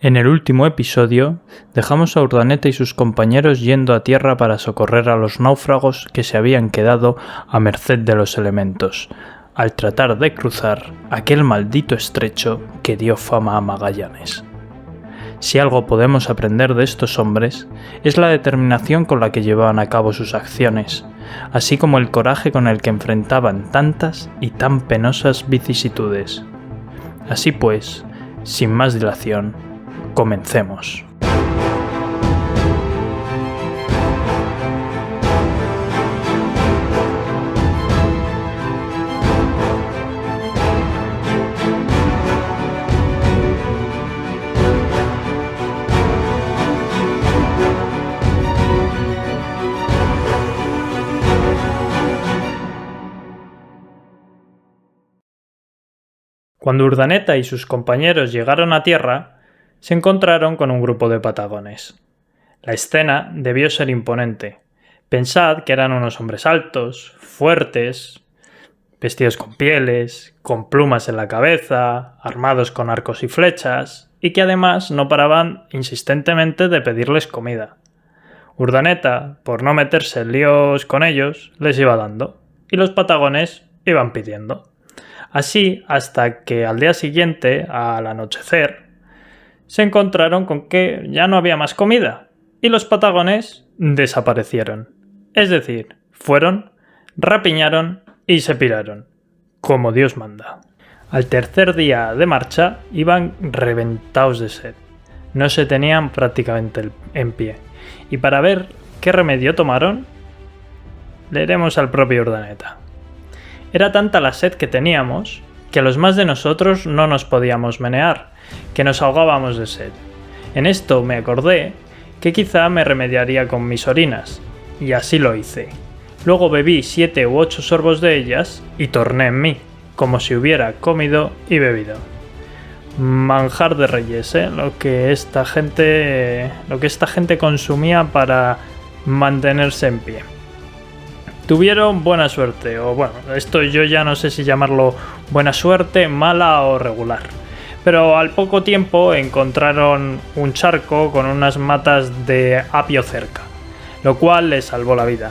En el último episodio, dejamos a Urdaneta y sus compañeros yendo a tierra para socorrer a los náufragos que se habían quedado a merced de los elementos, al tratar de cruzar aquel maldito estrecho que dio fama a Magallanes. Si algo podemos aprender de estos hombres, es la determinación con la que llevaban a cabo sus acciones, así como el coraje con el que enfrentaban tantas y tan penosas vicisitudes. Así pues, sin más dilación, comencemos. Cuando Urdaneta y sus compañeros llegaron a tierra, se encontraron con un grupo de patagones. La escena debió ser imponente. Pensad que eran unos hombres altos, fuertes, vestidos con pieles, con plumas en la cabeza, armados con arcos y flechas, y que además no paraban insistentemente de pedirles comida. Urdaneta, por no meterse en líos con ellos, les iba dando, y los patagones iban pidiendo. Así hasta que al día siguiente, al anochecer, se encontraron con que ya no había más comida y los patagones desaparecieron. Es decir, fueron, rapiñaron y se piraron, como Dios manda. Al tercer día de marcha iban reventados de sed. No se tenían prácticamente en pie. Y para ver qué remedio tomaron, leeremos al propio Urdaneta. Era tanta la sed que teníamos que los más de nosotros no nos podíamos menear, que nos ahogábamos de sed. En esto me acordé que quizá me remediaría con mis orinas, y así lo hice. Luego bebí 7 u 8 sorbos de ellas y torné en mí, como si hubiera comido y bebido. Manjar de reyes, lo que esta gente consumía para mantenerse en pie. Tuvieron buena suerte, o bueno, esto yo ya no sé si llamarlo buena suerte, mala o regular. Pero al poco tiempo encontraron un charco con unas matas de apio cerca, lo cual les salvó la vida.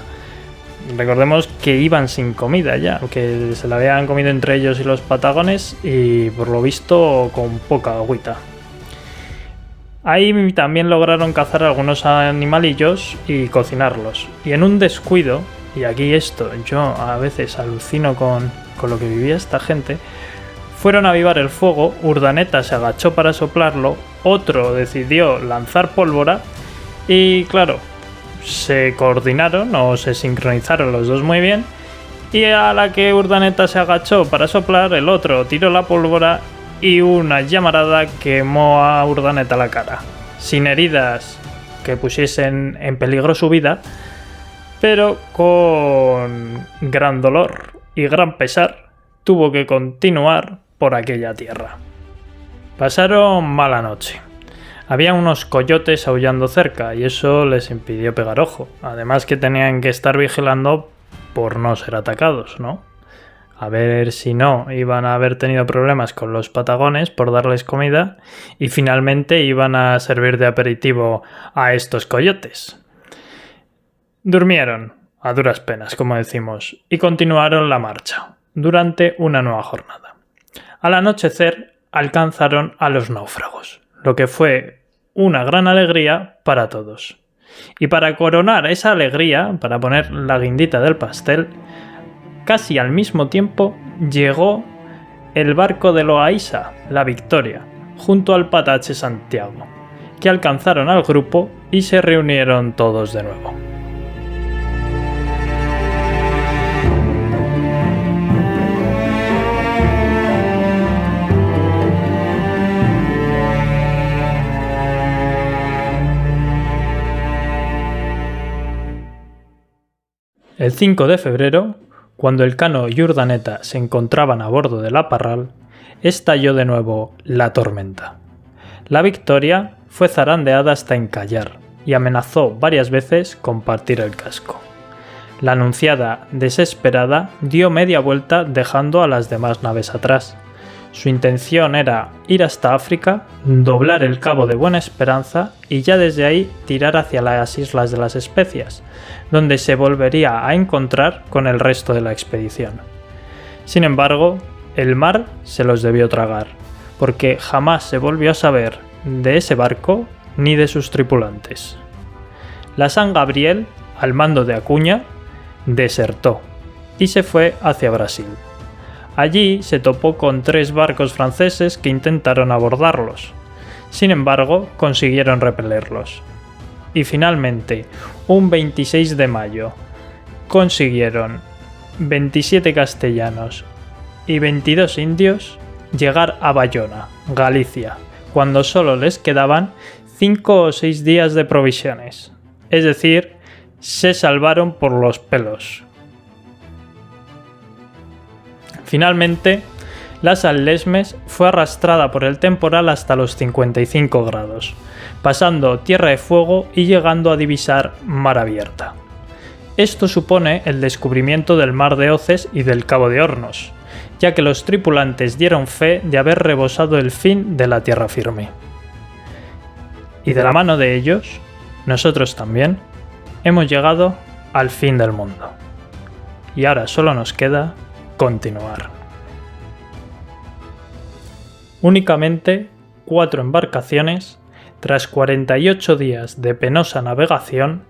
Recordemos que iban sin comida ya, que se la habían comido entre ellos y los patagones y por lo visto con poca agüita. Ahí también lograron cazar algunos animalillos y cocinarlos. Y en un descuido, y aquí esto yo a veces alucino con lo que vivía esta gente, fueron a avivar el fuego, Urdaneta se agachó para soplarlo, otro decidió lanzar pólvora y claro, se coordinaron o se sincronizaron los dos muy bien y a la que Urdaneta se agachó para soplar, el otro tiró la pólvora y una llamarada quemó a Urdaneta la cara, sin heridas que pusiesen en peligro su vida, pero con gran dolor y gran pesar tuvo que continuar por aquella tierra. Pasaron mala noche. Había unos coyotes aullando cerca y eso les impidió pegar ojo. Además que tenían que estar vigilando por no ser atacados, ¿no? A ver si no iban a haber tenido problemas con los patagones por darles comida y finalmente iban a servir de aperitivo a estos coyotes. Durmieron, a duras penas, como decimos, y continuaron la marcha durante una nueva jornada. Al anochecer alcanzaron a los náufragos, lo que fue una gran alegría para todos. Y para coronar esa alegría, para poner la guindita del pastel, casi al mismo tiempo llegó el barco de Loaísa, la Victoria, junto al Patache Santiago, que alcanzaron al grupo y se reunieron todos de nuevo. El 5 de febrero, cuando Elcano y Urdaneta se encontraban a bordo de la Parral, estalló de nuevo la tormenta. La Victoria fue zarandeada hasta encallar y amenazó varias veces con partir el casco. La Anunciada, desesperada, dio media vuelta dejando a las demás naves atrás. Su intención era ir hasta África, doblar el Cabo de Buena Esperanza y ya desde ahí tirar hacia las Islas de las Especias, donde se volvería a encontrar con el resto de la expedición. Sin embargo, el mar se los debió tragar, porque jamás se volvió a saber de ese barco ni de sus tripulantes. La San Gabriel, al mando de Acuña, desertó y se fue hacia Brasil. Allí se topó con 3 barcos franceses que intentaron abordarlos. Sin embargo, consiguieron repelerlos. Y finalmente, un 26 de mayo, consiguieron 27 castellanos y 22 indios llegar a Bayona, Galicia, cuando solo les quedaban 5 o 6 días de provisiones. Es decir, se salvaron por los pelos. Finalmente, la San Lesmes fue arrastrada por el temporal hasta los 55 grados, pasando Tierra de Fuego y llegando a divisar mar abierta. Esto supone el descubrimiento del Mar de Oces y del Cabo de Hornos, ya que los tripulantes dieron fe de haber rebosado el fin de la tierra firme. Y de la mano de ellos, nosotros también, hemos llegado al fin del mundo. Y ahora solo nos queda continuar. Únicamente 4 embarcaciones, tras 48 días de penosa navegación,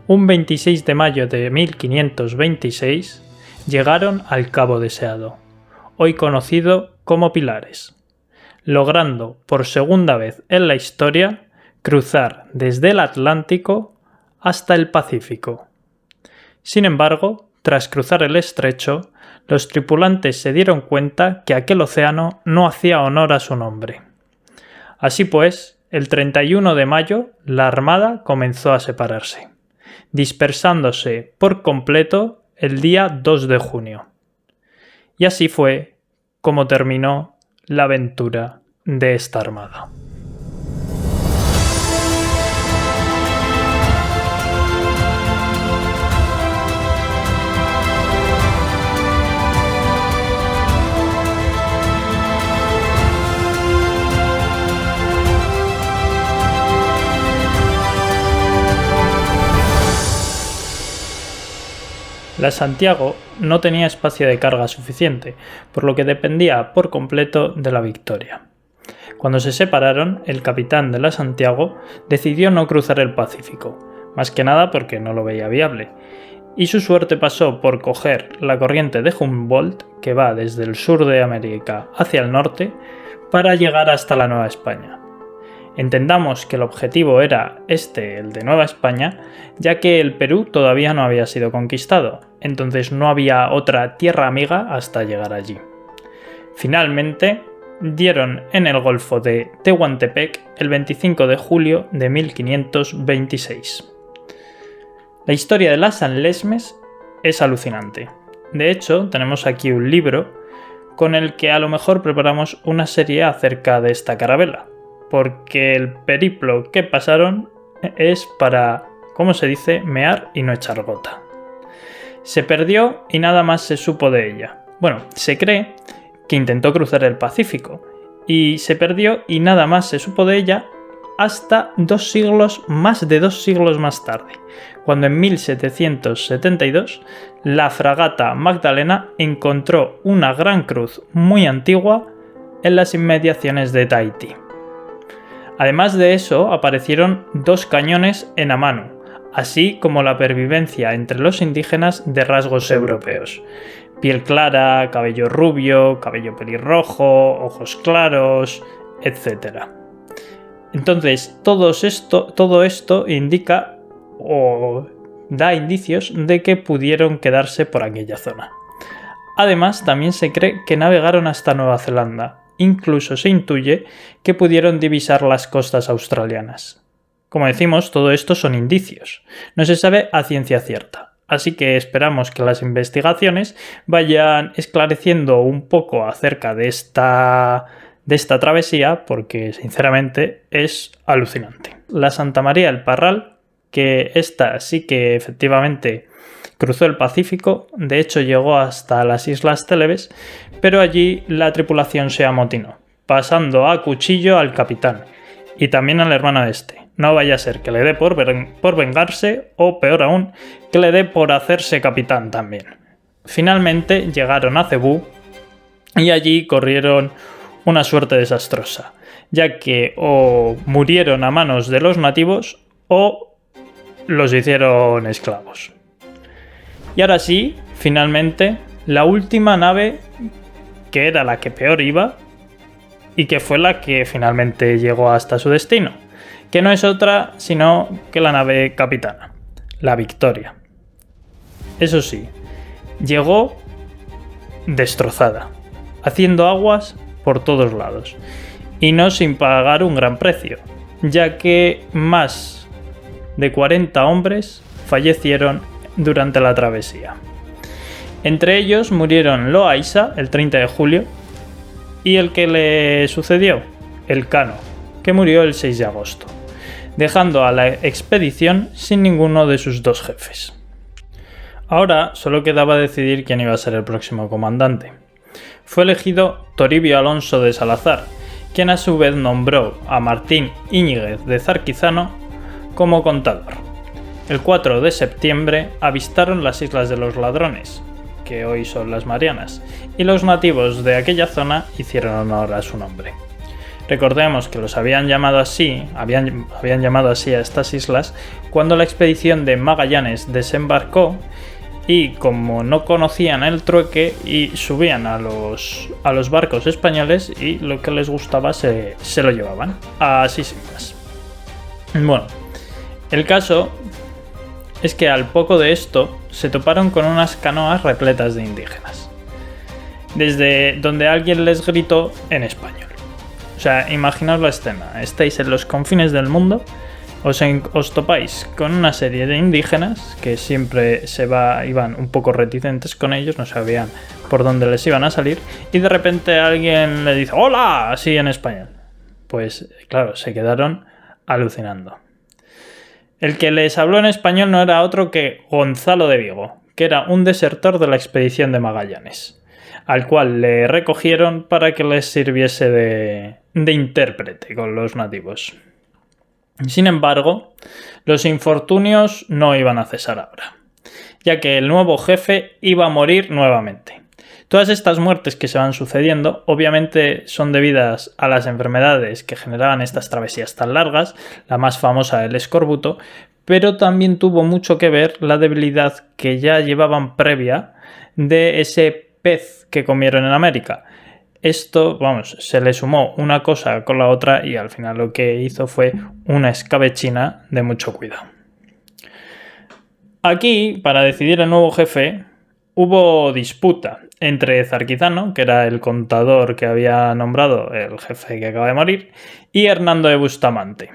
un 26 de mayo de 1526, llegaron al cabo deseado, hoy conocido como Pilares, logrando por segunda vez en la historia cruzar desde el Atlántico hasta el Pacífico. Sin embargo, tras cruzar el estrecho, los tripulantes se dieron cuenta que aquel océano no hacía honor a su nombre. Así pues, el 31 de mayo, la armada comenzó a separarse, dispersándose por completo el día 2 de junio. Y así fue como terminó la aventura de esta armada. La Santiago no tenía espacio de carga suficiente, por lo que dependía por completo de la Victoria. Cuando se separaron, el capitán de la Santiago decidió no cruzar el Pacífico, más que nada porque no lo veía viable, y su suerte pasó por coger la corriente de Humboldt, que va desde el sur de América hacia el norte, para llegar hasta la Nueva España. Entendamos que el objetivo era el de Nueva España, ya que el Perú todavía no había sido conquistado, entonces no había otra tierra amiga hasta llegar allí. Finalmente, dieron en el Golfo de Tehuantepec el 25 de julio de 1526. La historia de la San Lesmes es alucinante. De hecho, tenemos aquí un libro con el que a lo mejor preparamos una serie acerca de esta carabela, porque el periplo que pasaron es para, ¿cómo se dice?, mear y no echar gota. Se perdió y nada más se supo de ella. Bueno, se cree que intentó cruzar el Pacífico y se perdió y nada más se supo de ella hasta más de 2 siglos más tarde, cuando en 1772 la fragata Magdalena encontró una gran cruz muy antigua en las inmediaciones de Tahití. Además de eso, aparecieron 2 cañones en a mano, así como la pervivencia entre los indígenas de rasgos europeos: piel clara, cabello rubio, cabello pelirrojo, ojos claros, etc. Entonces, todo esto indica o da indicios de que pudieron quedarse por aquella zona. Además, también se cree que navegaron hasta Nueva Zelanda. Incluso se intuye que pudieron divisar las costas australianas. Como decimos, todo esto son indicios. No se sabe a ciencia cierta. Así que esperamos que las investigaciones vayan esclareciendo un poco acerca de esta travesía, porque sinceramente es alucinante. La Santa María del Parral, que esta sí que efectivamente Cruzó el Pacífico, de hecho llegó hasta las Islas Célebes, pero allí la tripulación se amotinó, pasando a cuchillo al capitán y también al hermano este. No vaya a ser que le dé por vengarse o, peor aún, que le dé por hacerse capitán también. Finalmente llegaron a Cebú y allí corrieron una suerte desastrosa, ya que o murieron a manos de los nativos o los hicieron esclavos. Y ahora sí, finalmente, la última nave, que era la que peor iba y que fue la que finalmente llegó hasta su destino, que no es otra sino que la nave capitana, la Victoria. Eso sí, llegó destrozada, haciendo aguas por todos lados, y no sin pagar un gran precio, ya que más de 40 hombres fallecieron durante la travesía. Entre ellos murieron Loaiza el 30 de julio y el que le sucedió, Elcano, que murió el 6 de agosto, dejando a la expedición sin ninguno de sus dos jefes. Ahora solo quedaba decidir quién iba a ser el próximo comandante. Fue elegido Toribio Alonso de Salazar, quien a su vez nombró a Martín Íñiguez de Zarquizano como contador. El 4 de septiembre avistaron las Islas de los Ladrones, que hoy son las Marianas, y los nativos de aquella zona hicieron honor a su nombre. Recordemos que los habían llamado así a estas islas cuando la expedición de Magallanes desembarcó y como no conocían el trueque y subían a los barcos españoles y lo que les gustaba se lo llevaban, así sin más. Bueno, el caso es que al poco de esto se toparon con unas canoas repletas de indígenas, desde donde alguien les gritó en español. O sea, imaginaos la escena, estáis en los confines del mundo, os topáis con una serie de indígenas que siempre iban un poco reticentes con ellos, no sabían por dónde les iban a salir, y de repente alguien le dice ¡hola! Así en español. Pues claro, se quedaron alucinando. El que les habló en español no era otro que Gonzalo de Vigo, que era un desertor de la expedición de Magallanes, al cual le recogieron para que les sirviese de intérprete con los nativos. Sin embargo, los infortunios no iban a cesar ahora, ya que el nuevo jefe iba a morir nuevamente. Todas estas muertes que se van sucediendo obviamente son debidas a las enfermedades que generaban estas travesías tan largas, la más famosa el escorbuto, pero también tuvo mucho que ver la debilidad que ya llevaban previa de ese pez que comieron en América. Esto, se le sumó una cosa con la otra y al final lo que hizo fue una escabechina de mucho cuidado. Aquí, para decidir el nuevo jefe, hubo disputa entre Zarquizano, que era el contador que había nombrado el jefe que acaba de morir, y Hernando de Bustamante.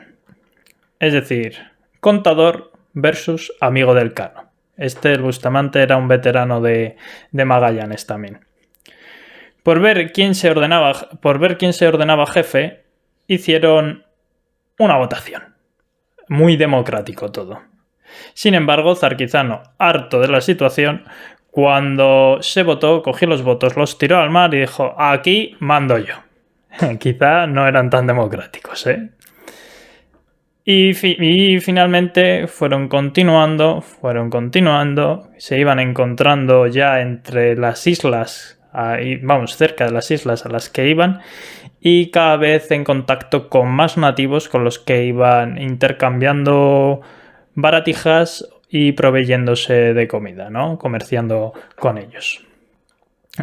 Es decir, contador versus amigo del Cano. El Bustamante era un veterano de Magallanes también. Por ver quién se ordenaba jefe, hicieron una votación. Muy democrático todo. Sin embargo, Zarquizano, harto de la situación, cuando se votó, cogió los votos, los tiró al mar y dijo: aquí mando yo. Quizá no eran tan democráticos, ¿eh? Y finalmente fueron continuando, se iban encontrando ya entre las islas, cerca de las islas a las que iban, y cada vez en contacto con más nativos con los que iban intercambiando baratijas y proveyéndose de comida, ¿no? Comerciando con ellos.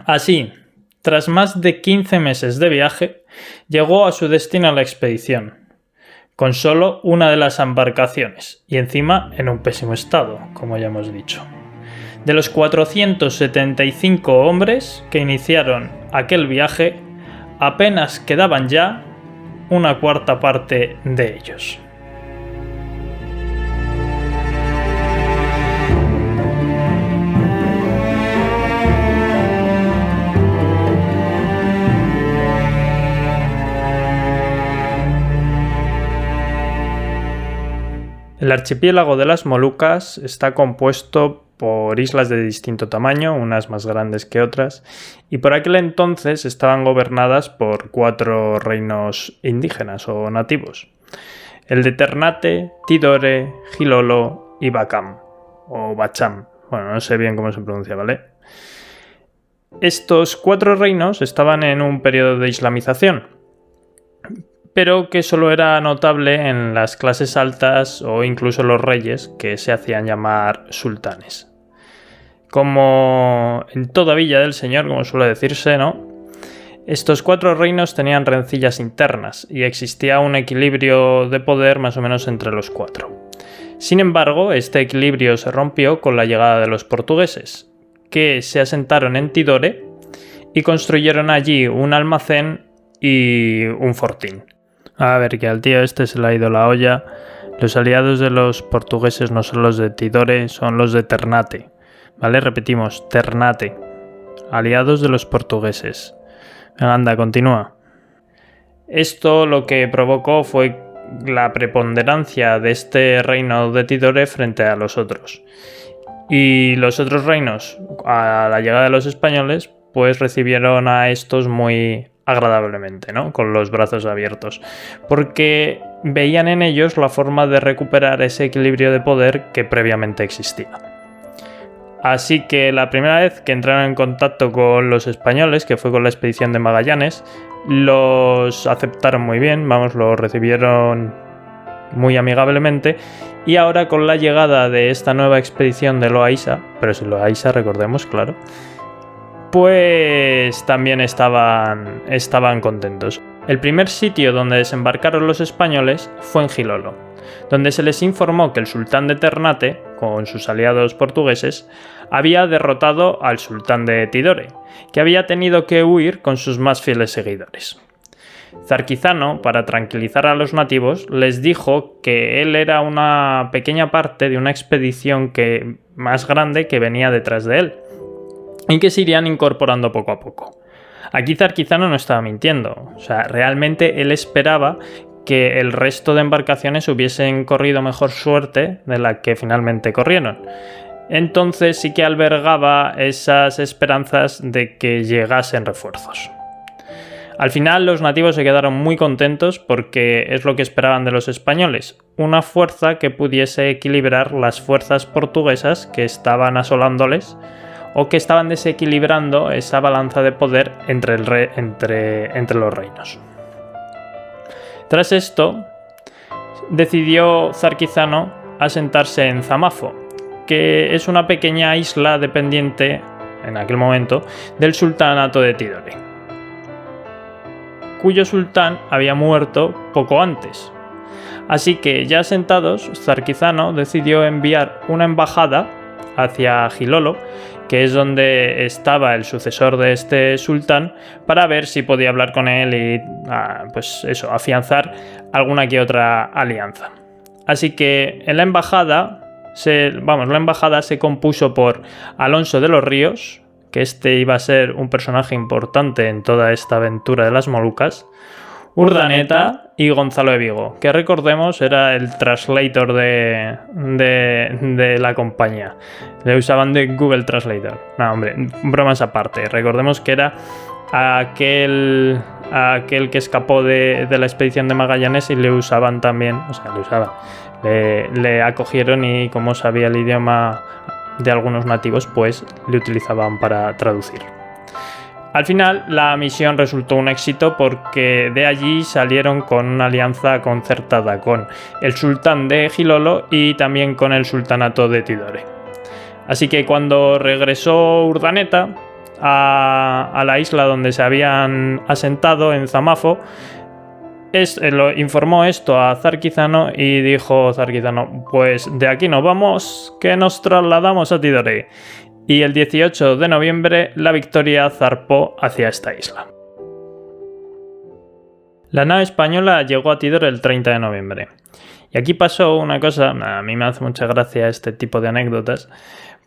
Así, tras más de 15 meses de viaje, llegó a su destino la expedición, con solo una de las embarcaciones, y encima en un pésimo estado, como ya hemos dicho. De los 475 hombres que iniciaron aquel viaje, apenas quedaban ya una cuarta parte de ellos. El archipiélago de las Molucas está compuesto por islas de distinto tamaño, unas más grandes que otras, y por aquel entonces estaban gobernadas por 4 reinos indígenas o nativos: el de Ternate, Tidore, Gilolo y Bacam, o Bacham. Bueno, no sé bien cómo se pronuncia, ¿vale? Estos 4 reinos estaban en un periodo de islamización, pero que solo era notable en las clases altas o incluso los reyes, que se hacían llamar sultanes. Como en toda Villa del Señor, como suele decirse, ¿no? Estos 4 reinos tenían rencillas internas y existía un equilibrio de poder más o menos entre los 4. Sin embargo, este equilibrio se rompió con la llegada de los portugueses, que se asentaron en Tidore y construyeron allí un almacén y un fortín. A ver, que al tío este se le ha ido la olla. Los aliados de los portugueses no son los de Tidore, son los de Ternate. ¿Vale? Repetimos, Ternate. Aliados de los portugueses. Venga, anda, continúa. Esto lo que provocó fue la preponderancia de este reino de Tidore frente a los otros. Y los otros reinos, a la llegada de los españoles, pues recibieron a estos muy agradablemente, ¿no? Con los brazos abiertos, porque veían en ellos la forma de recuperar ese equilibrio de poder que previamente existía. Así que la primera vez que entraron en contacto con los españoles, que fue con la expedición de Magallanes, los aceptaron muy bien, vamos, los recibieron muy amigablemente, y ahora con la llegada de esta nueva expedición de Loaiza, pero si Loaiza recordemos, claro, pues también estaban contentos. El primer sitio donde desembarcaron los españoles fue en Gilolo, donde se les informó que el sultán de Ternate, con sus aliados portugueses, había derrotado al sultán de Tidore, que había tenido que huir con sus más fieles seguidores. Zarquizano, para tranquilizar a los nativos, les dijo que él era una pequeña parte de una expedición más grande que venía detrás de él, y que se irían incorporando poco a poco. Aquí Zarquizano no estaba mintiendo, o sea, realmente él esperaba que el resto de embarcaciones hubiesen corrido mejor suerte de la que finalmente corrieron. Entonces sí que albergaba esas esperanzas de que llegasen refuerzos. Al final los nativos se quedaron muy contentos porque es lo que esperaban de los españoles, una fuerza que pudiese equilibrar las fuerzas portuguesas que estaban asolándoles o que estaban desequilibrando esa balanza de poder entre los reinos. Tras esto, decidió Zarquizano asentarse en Zamafo, que es una pequeña isla dependiente, en aquel momento, del sultanato de Tidore, cuyo sultán había muerto poco antes. Así que, ya asentados, Zarquizano decidió enviar una embajada hacia Gilolo, que es donde estaba el sucesor de este sultán, para ver si podía hablar con él y afianzar alguna que otra alianza. Así que en la embajada se compuso por Alonso de los Ríos, que este iba a ser un personaje importante en toda esta aventura de las Molucas, Urdaneta y Gonzalo de Vigo, que recordemos era el translator de la compañía. Le usaban de Google Translator. No, hombre, bromas aparte. Recordemos que era aquel que escapó de la expedición de Magallanes y le usaban también, le acogieron y como sabía el idioma de algunos nativos, pues le utilizaban para traducir. Al final, la misión resultó un éxito porque de allí salieron con una alianza concertada con el sultán de Gilolo y también con el sultanato de Tidore. Así que cuando regresó Urdaneta a la isla donde se habían asentado, en Zamafo, lo informó esto a Zarquizano y dijo Zarquizano: pues de aquí nos vamos, que nos trasladamos a Tidore. Y el 18 de noviembre la Victoria zarpó hacia esta isla. La nave española llegó a Tidore el 30 de noviembre. Y aquí pasó una cosa, a mí me hace mucha gracia este tipo de anécdotas,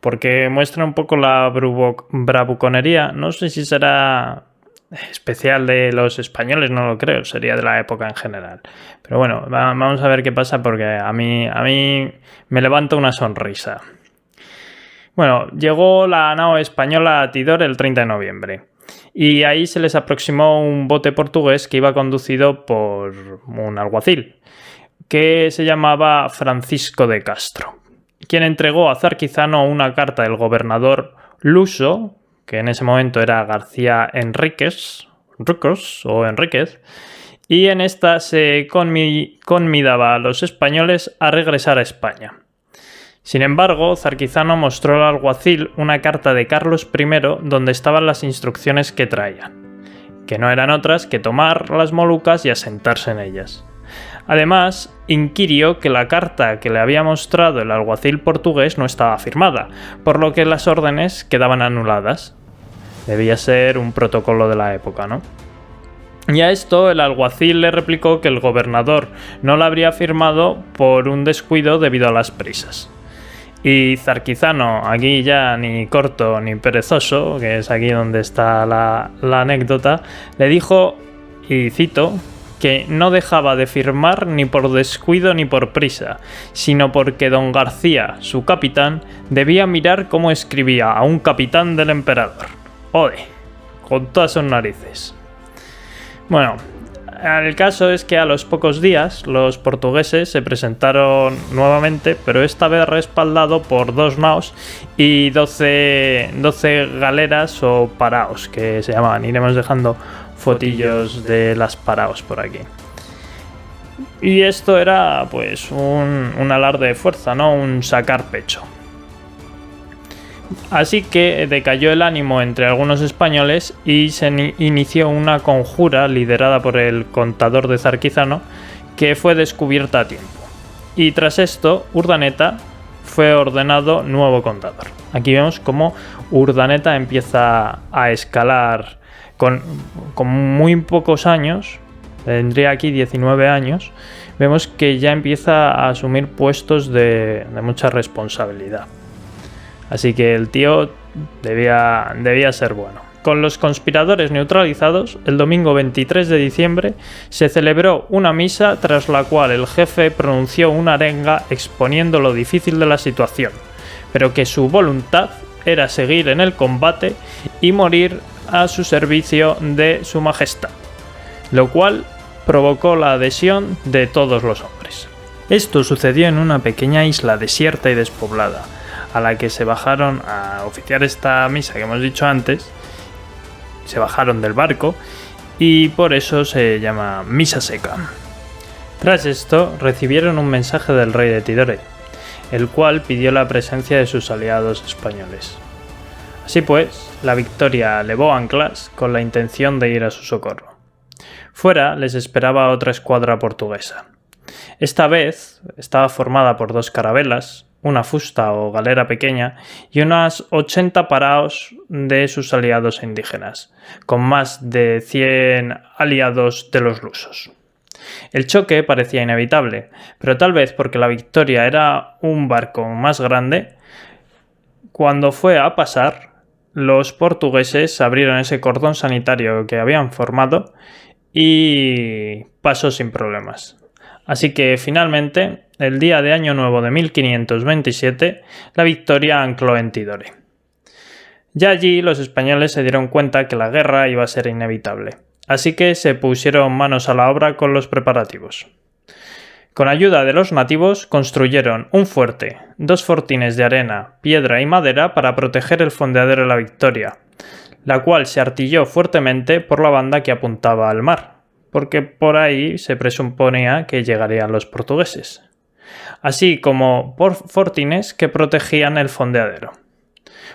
porque muestra un poco la bravuconería. No sé si será especial de los españoles, no lo creo, sería de la época en general. Pero bueno, vamos a ver qué pasa porque a mí me levanta una sonrisa. Bueno, llegó la nao española a Tidor el 30 de noviembre y ahí se les aproximó un bote portugués que iba conducido por un alguacil que se llamaba Francisco de Castro, quien entregó a Zarquizano una carta del gobernador luso, que en ese momento era García Enríquez, y en esta se convidaba a los españoles a regresar a España. Sin embargo, Zarquizano mostró al alguacil una carta de Carlos I donde estaban las instrucciones que traían, que no eran otras que tomar las Molucas y asentarse en ellas. Además, inquirió que la carta que le había mostrado el alguacil portugués no estaba firmada, por lo que las órdenes quedaban anuladas. Debía ser un protocolo de la época, ¿no? Y a esto el alguacil le replicó que el gobernador no la habría firmado por un descuido debido a las prisas. Y Zarquizano, aquí ya ni corto ni perezoso, que es aquí donde está la anécdota, le dijo, y cito, que no dejaba de firmar ni por descuido ni por prisa, sino porque don García, su capitán, debía mirar cómo escribía a un capitán del emperador. ¡Ode! Con todas sus narices. Bueno, el caso es que a los pocos días los portugueses se presentaron nuevamente, pero esta vez respaldado por 2 naos y 12 galeras o paraos, que se llamaban. Iremos dejando fotillos de las paraos por aquí. Y esto era pues un alarde de fuerza, ¿no? Un sacar pecho. Así que decayó el ánimo entre algunos españoles y se inició una conjura liderada por el contador de Zarquizano que fue descubierta a tiempo. Y tras esto, Urdaneta fue ordenado nuevo contador. Aquí vemos cómo Urdaneta empieza a escalar con muy pocos años, tendría aquí 19 años, vemos que ya empieza a asumir puestos de mucha responsabilidad. Así que el tío debía ser bueno. Con los conspiradores neutralizados, el domingo 23 de diciembre se celebró una misa tras la cual el jefe pronunció una arenga exponiendo lo difícil de la situación, pero que su voluntad era seguir en el combate y morir a su servicio de su majestad, lo cual provocó la adhesión de todos los hombres. Esto sucedió en una pequeña isla desierta y despoblada, a la que se bajaron a oficiar esta misa que hemos dicho antes, se bajaron del barco y por eso se llama misa seca. Tras esto recibieron un mensaje del rey de Tidore, el cual pidió la presencia de sus aliados españoles. Así pues, la Victoria levó anclas con la intención de ir a su socorro. Fuera les esperaba otra escuadra portuguesa. Esta vez estaba formada por 2 carabelas, una fusta o galera pequeña y unas 80 paraos de sus aliados indígenas, con más de 100 aliados de los lusos. El choque parecía inevitable, pero tal vez porque la Victoria era un barco más grande, cuando fue a pasar, los portugueses abrieron ese cordón sanitario que habían formado y pasó sin problemas. Así que finalmente, el día de Año Nuevo de 1527, la Victoria ancló en Tidore. Ya allí los españoles se dieron cuenta que la guerra iba a ser inevitable, así que se pusieron manos a la obra con los preparativos. Con ayuda de los nativos construyeron un fuerte, 2 fortines de arena, piedra y madera para proteger el fondeadero de la Victoria, la cual se artilló fuertemente por la banda que apuntaba al mar, porque por ahí se presuponía que llegarían los portugueses, así como por fortines que protegían el fondeadero.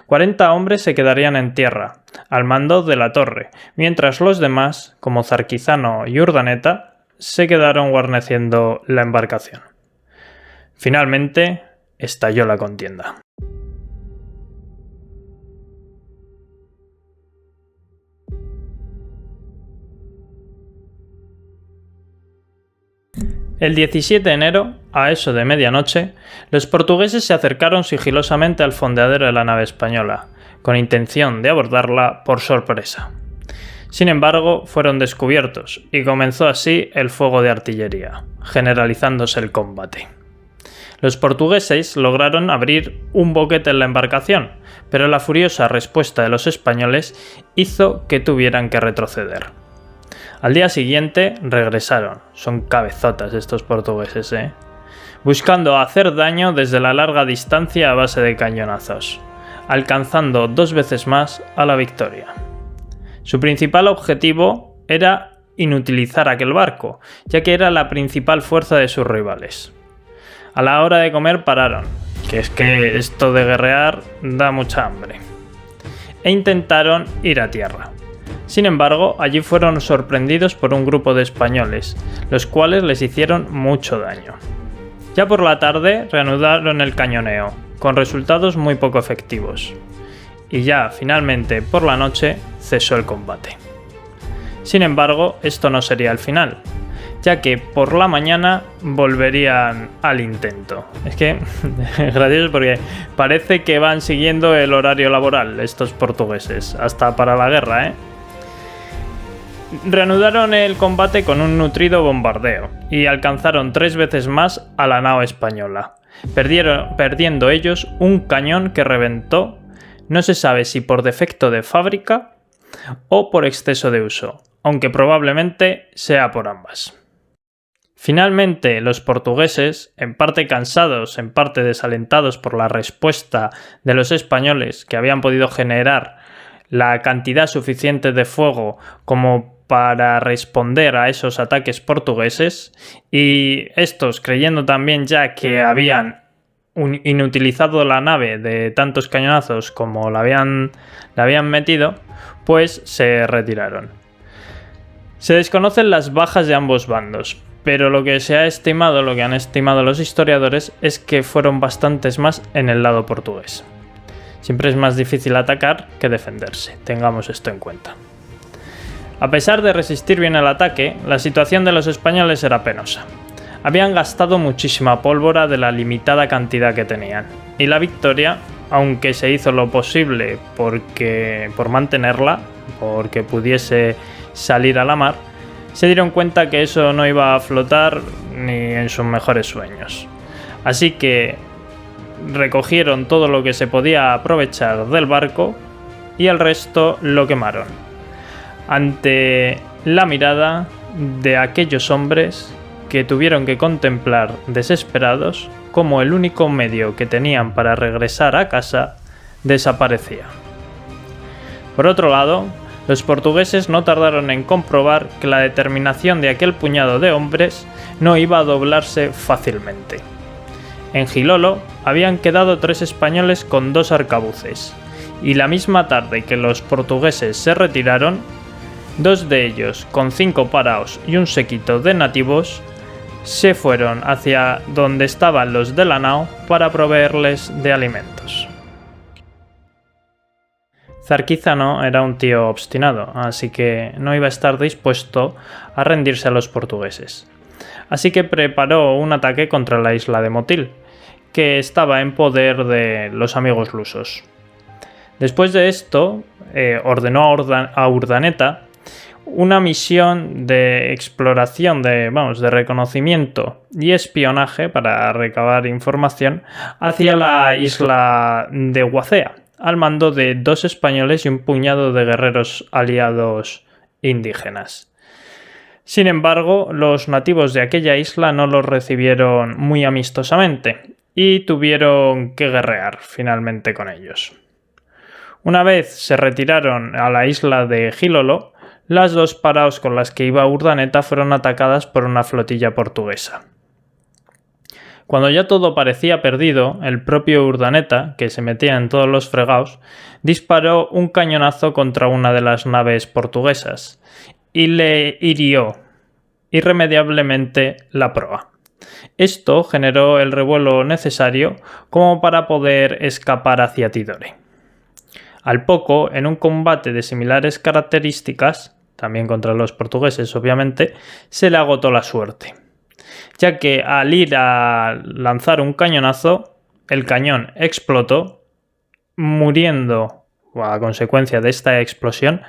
40 hombres se quedarían en tierra, al mando de la torre, mientras los demás, como Zarquizano y Urdaneta, se quedaron guarneciendo la embarcación. Finalmente, estalló la contienda. El 17 de enero, a eso de medianoche, los portugueses se acercaron sigilosamente al fondeadero de la nave española, con intención de abordarla por sorpresa. Sin embargo, fueron descubiertos y comenzó así el fuego de artillería, generalizándose el combate. Los portugueses lograron abrir un boquete en la embarcación, pero la furiosa respuesta de los españoles hizo que tuvieran que retroceder. Al día siguiente regresaron, son cabezotas estos portugueses, buscando hacer daño desde la larga distancia a base de cañonazos, alcanzando 2 veces más a la victoria. Su principal objetivo era inutilizar aquel barco, ya que era la principal fuerza de sus rivales. A la hora de comer pararon, que es que esto de guerrear da mucha hambre, e intentaron ir a tierra. Sin embargo, allí fueron sorprendidos por un grupo de españoles, los cuales les hicieron mucho daño. Ya por la tarde reanudaron el cañoneo, con resultados muy poco efectivos. Y ya, finalmente, por la noche, cesó el combate. Sin embargo, esto no sería el final, ya que por la mañana volverían al intento. Es que es gracioso porque parece que van siguiendo el horario laboral estos portugueses, hasta para la guerra, Reanudaron el combate con un nutrido bombardeo y alcanzaron 3 veces más a la nao española, perdiendo ellos un cañón que reventó, no se sabe si por defecto de fábrica o por exceso de uso, aunque probablemente sea por ambas. Finalmente, los portugueses, en parte cansados, en parte desalentados por la respuesta de los españoles que habían podido generar la cantidad suficiente de fuego como para responder a esos ataques portugueses, y estos creyendo también ya que habían inutilizado la nave de tantos cañonazos como la habían metido, pues se retiraron. Se desconocen las bajas de ambos bandos, pero lo que han estimado los historiadores es que fueron bastantes más en el lado portugués. Siempre es más difícil atacar que defenderse, tengamos esto en cuenta. A pesar de resistir bien el ataque, la situación de los españoles era penosa. Habían gastado muchísima pólvora de la limitada cantidad que tenían, y la victoria, aunque se hizo lo posible por mantenerla, porque pudiese salir a la mar, se dieron cuenta que eso no iba a flotar ni en sus mejores sueños. Así que recogieron todo lo que se podía aprovechar del barco y el resto lo quemaron, ante la mirada de aquellos hombres que tuvieron que contemplar desesperados cómo el único medio que tenían para regresar a casa desaparecía. Por otro lado, los portugueses no tardaron en comprobar que la determinación de aquel puñado de hombres no iba a doblarse fácilmente. En Gilolo habían quedado 3 españoles con 2 arcabuces, y la misma tarde que los portugueses se retiraron, 2 de ellos, con 5 paraos y un séquito de nativos, se fueron hacia donde estaban los de la nao para proveerles de alimentos. Zarquizano era un tío obstinado, así que no iba a estar dispuesto a rendirse a los portugueses. Así que preparó un ataque contra la isla de Motil, que estaba en poder de los amigos lusos. Después de esto, ordenó a Urdaneta una misión de exploración, de reconocimiento y espionaje para recabar información hacia la isla de Guacea, al mando de 2 españoles y un puñado de guerreros aliados indígenas. Sin embargo, los nativos de aquella isla no los recibieron muy amistosamente y tuvieron que guerrear finalmente con ellos. Una vez se retiraron a la isla de Gilolo, las 2 paraos con las que iba Urdaneta fueron atacadas por una flotilla portuguesa. Cuando ya todo parecía perdido, el propio Urdaneta, que se metía en todos los fregados, disparó un cañonazo contra una de las naves portuguesas y le hirió irremediablemente la proa. Esto generó el revuelo necesario como para poder escapar hacia Tidore. Al poco, en un combate de similares características, también contra los portugueses obviamente, se le agotó la suerte, ya que al ir a lanzar un cañonazo, el cañón explotó, muriendo a consecuencia de esta explosión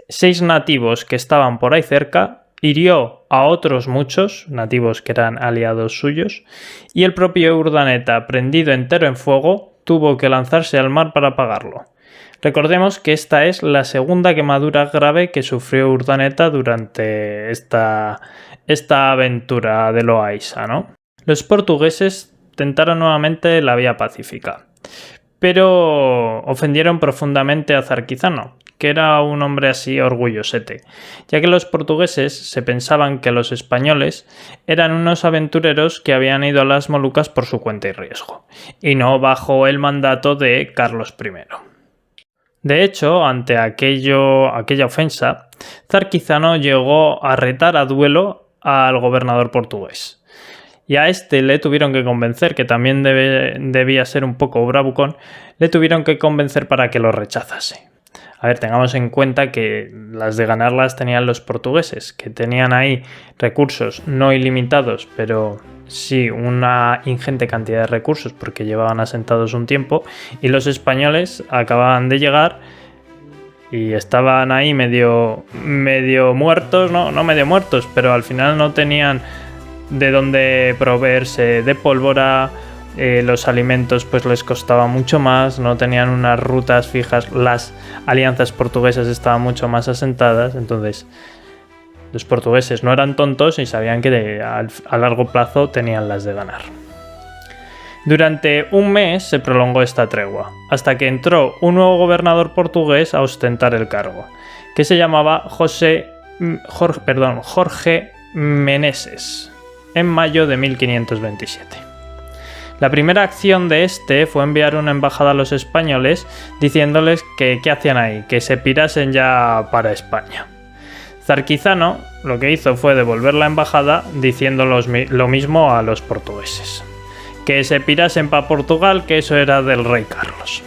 6 nativos que estaban por ahí cerca, hirió a otros muchos nativos que eran aliados suyos, y el propio Urdaneta, prendido entero en fuego, tuvo que lanzarse al mar para apagarlo. Recordemos que esta es la segunda quemadura grave que sufrió Urdaneta durante esta aventura de Loaysa, ¿no? Los portugueses tentaron nuevamente la vía pacífica, pero ofendieron profundamente a Zarquizano, que era un hombre así orgullosete, ya que los portugueses se pensaban que los españoles eran unos aventureros que habían ido a las Molucas por su cuenta y riesgo, y no bajo el mandato de Carlos I. De hecho, ante aquella ofensa, Zarquizano llegó a retar a duelo al gobernador portugués. Y a este le tuvieron que convencer, que también debía ser un poco bravucón, le tuvieron que convencer para que lo rechazase. A ver, tengamos en cuenta que las de ganar las tenían los portugueses, que tenían ahí recursos no ilimitados, pero sí una ingente cantidad de recursos porque llevaban asentados un tiempo, y los españoles acababan de llegar y estaban ahí medio muertos, no medio muertos, pero al final no tenían de dónde proveerse de pólvora, los alimentos pues les costaba mucho más, no tenían unas rutas fijas, las alianzas portuguesas estaban mucho más asentadas, entonces los portugueses no eran tontos y sabían que a largo plazo tenían las de ganar. Durante un mes se prolongó esta tregua, hasta que entró un nuevo gobernador portugués a ostentar el cargo, que se llamaba Jorge Meneses, en mayo de 1527. La primera acción de este fue enviar una embajada a los españoles diciéndoles que qué hacían ahí, que se pirasen ya para España. Zarquizano lo que hizo fue devolver la embajada diciendo lo mismo a los portugueses, que se pirasen para Portugal, que eso era del rey Carlos.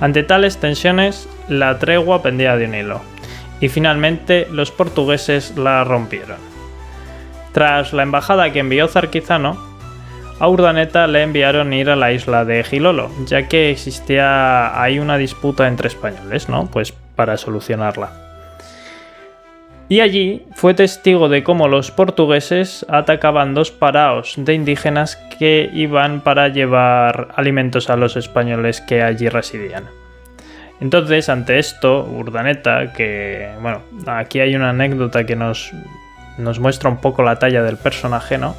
Ante tales tensiones, la tregua pendía de un hilo, y finalmente los portugueses la rompieron. Tras la embajada que envió Zarquizano, a Urdaneta le enviaron ir a la isla de Gilolo, ya que existía ahí una disputa entre españoles, ¿no? Pues para solucionarla. Y allí fue testigo de cómo los portugueses atacaban dos paraos de indígenas que iban para llevar alimentos a los españoles que allí residían. Entonces, ante esto, Urdaneta, que, bueno, aquí hay una anécdota que nos muestra un poco la talla del personaje, ¿no?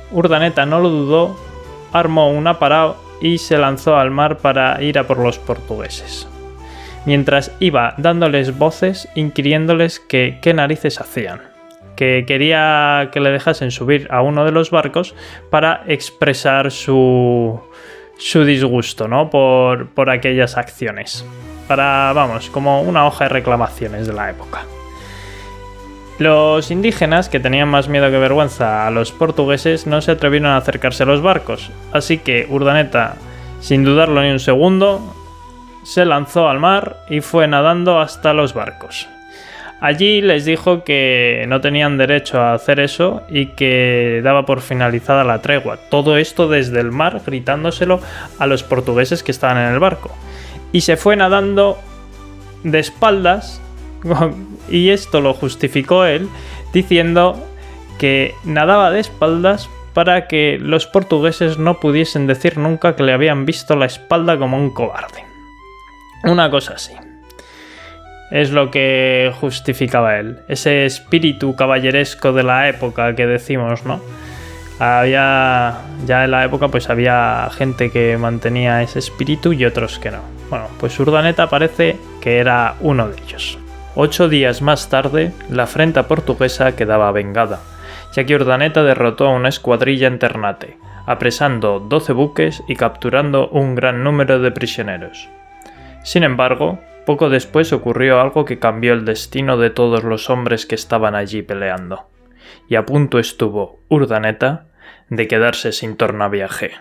Urdaneta no lo dudó, armó un aparao y se lanzó al mar para ir a por los portugueses, mientras iba dándoles voces, inquiriéndoles que qué narices hacían, que quería que le dejasen subir a uno de los barcos para expresar su disgusto, ¿no? por aquellas acciones, como una hoja de reclamaciones de la época. Los indígenas, que tenían más miedo que vergüenza a los portugueses, no se atrevieron a acercarse a los barcos, así que Urdaneta, sin dudarlo ni un segundo, se lanzó al mar y fue nadando hasta los barcos. Allí les dijo que no tenían derecho a hacer eso y que daba por finalizada la tregua. Todo esto desde el mar, gritándoselo a los portugueses que estaban en el barco. Y se fue nadando de espaldas, y esto lo justificó él diciendo que nadaba de espaldas para que los portugueses no pudiesen decir nunca que le habían visto la espalda como un cobarde. Una cosa así. Es lo que justificaba él. Ese espíritu caballeresco de la época que decimos, ¿no? Ya en la época pues había gente que mantenía ese espíritu y otros que no. Bueno, pues Urdaneta parece que era uno de ellos. 8 días más tarde, la afrenta portuguesa quedaba vengada, ya que Urdaneta derrotó a una escuadrilla en Ternate, apresando 12 buques y capturando un gran número de prisioneros. Sin embargo, poco después ocurrió algo que cambió el destino de todos los hombres que estaban allí peleando, y a punto estuvo Urdaneta de quedarse sin tornaviaje.